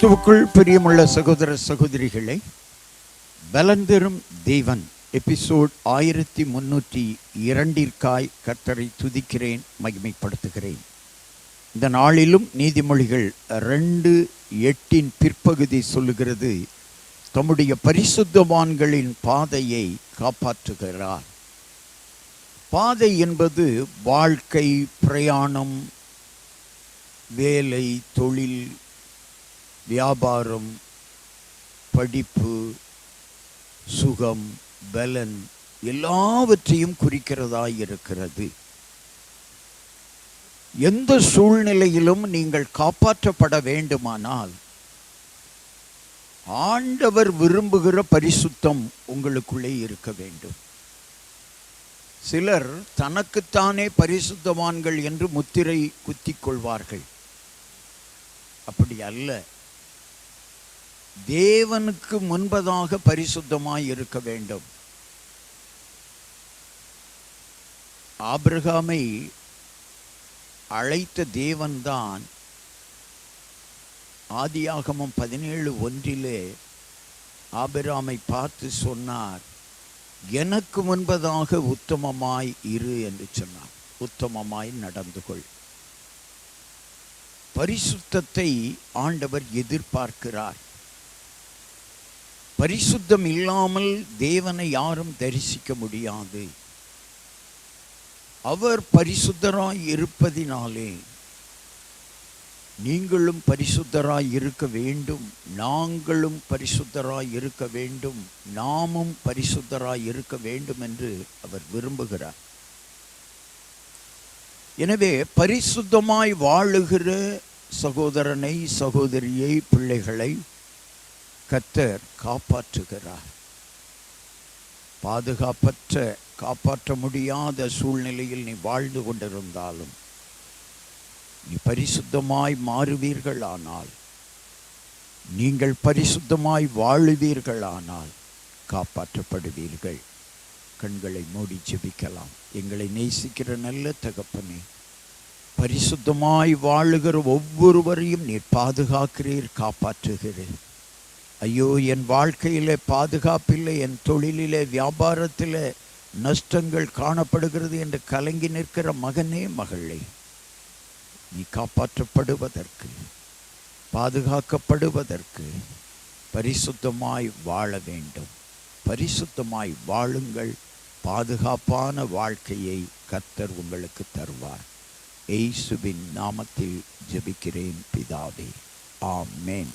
கிறிஸ்துவுக்குள் பிரியமுள்ள சகோதர சகோதரிகளை, பலந்தரும் தேவன் எபிசோட் 1302 கர்த்தரை துதிக்கிறேன், மகிமைப்படுத்துகிறேன். இந்த நாளிலும் நீதிமொழிகள் 2:8 பிற்பகுதி சொல்லுகிறது, தம்முடைய பரிசுத்தவான்களின் பாதையை காப்பாற்றுகிறார். பாதை என்பது வாழ்க்கை, பிரயாணம், வேலை, தொழில், வியாபாரம், படிப்பு, சுகம், பலன் எல்லாவற்றையும் குறிக்கிறதாய் இருக்கிறது. எந்த சூழ்நிலையிலும் நீங்கள் காப்பாற்றப்பட வேண்டுமானால் ஆண்டவர் விரும்புகிற பரிசுத்தம் உங்களுக்குள்ளே இருக்க வேண்டும். சிலர் தனக்குத்தானே பரிசுத்தவான்கள் என்று முத்திரை குத்திக் கொள்வார்கள். அப்படி அல்ல. தேவனுக்கு முன்பதாக பரிசுத்தமாய் இருக்க வேண்டும். ஆபிரகாமை அழைத்த தேவன்தான் ஆதியாகமம் 17:1 ஆபிரகாமை பார்த்து சொன்னார், எனக்கு முன்பதாக உத்தமமாய் இரு என்று சொன்னார். உத்தமமாய் நடந்து கொள். பரிசுத்தத்தை ஆண்டவர் எதிர்பார்க்கிறார். பரிசுத்தம் இல்லாமல் தேவனை யாரும் தரிசிக்க முடியாது. அவர் பரிசுத்தராய் இருப்பதினாலே நீங்களும் பரிசுத்தராய் இருக்க வேண்டும், நாங்களும் பரிசுத்தராய் இருக்க வேண்டும், நாமும் பரிசுத்தராய் இருக்க வேண்டும் என்று அவர் விரும்புகிறார். எனவே பரிசுத்தமாய் வாழுகிற சகோதரனை, சகோதரியை, பிள்ளைகளை கர்த்தர் காப்பாற்றுகிறார். பாதுகாப்பற்ற, காப்பாற்ற முடியாத சூழ்நிலையில் நீ வாழ்ந்து கொண்டிருந்தாலும் நீ பரிசுத்தமாய் மாறுவீர்களானால், நீங்கள் பரிசுத்தமாய் வாழுவீர்களானால் காப்பாற்றப்படுவீர்கள். கண்களை மூடி ஜெபிக்கலாம். எங்களை நேசிக்கிற நல்ல தகப்பனே, பரிசுத்தமாய் வாழுகிற ஒவ்வொருவரையும் நீர் பாதுகாக்கிறீர், காப்பாற்றுகிறீர். ஐயோ, என் வாழ்க்கையிலே பாதுகாப்பில்லை, என் தொழிலிலே, வியாபாரத்திலே நஷ்டங்கள் காணப்படுகிறது என்று கலங்கி நிற்கிற மகனே, மகளே, நீ காப்பாற்றப்படுவதற்கு, பாதுகாக்கப்படுவதற்கு பரிசுத்தமாய் வாழ வேண்டும். பரிசுத்தமாய் வாழுங்கள். பாதுகாப்பான வாழ்க்கையை கர்த்தர் உங்களுக்கு தருவார். இயேசுவின் நாமத்தில் ஜெபிக்கிறேன் பிதாவே, ஆமென்.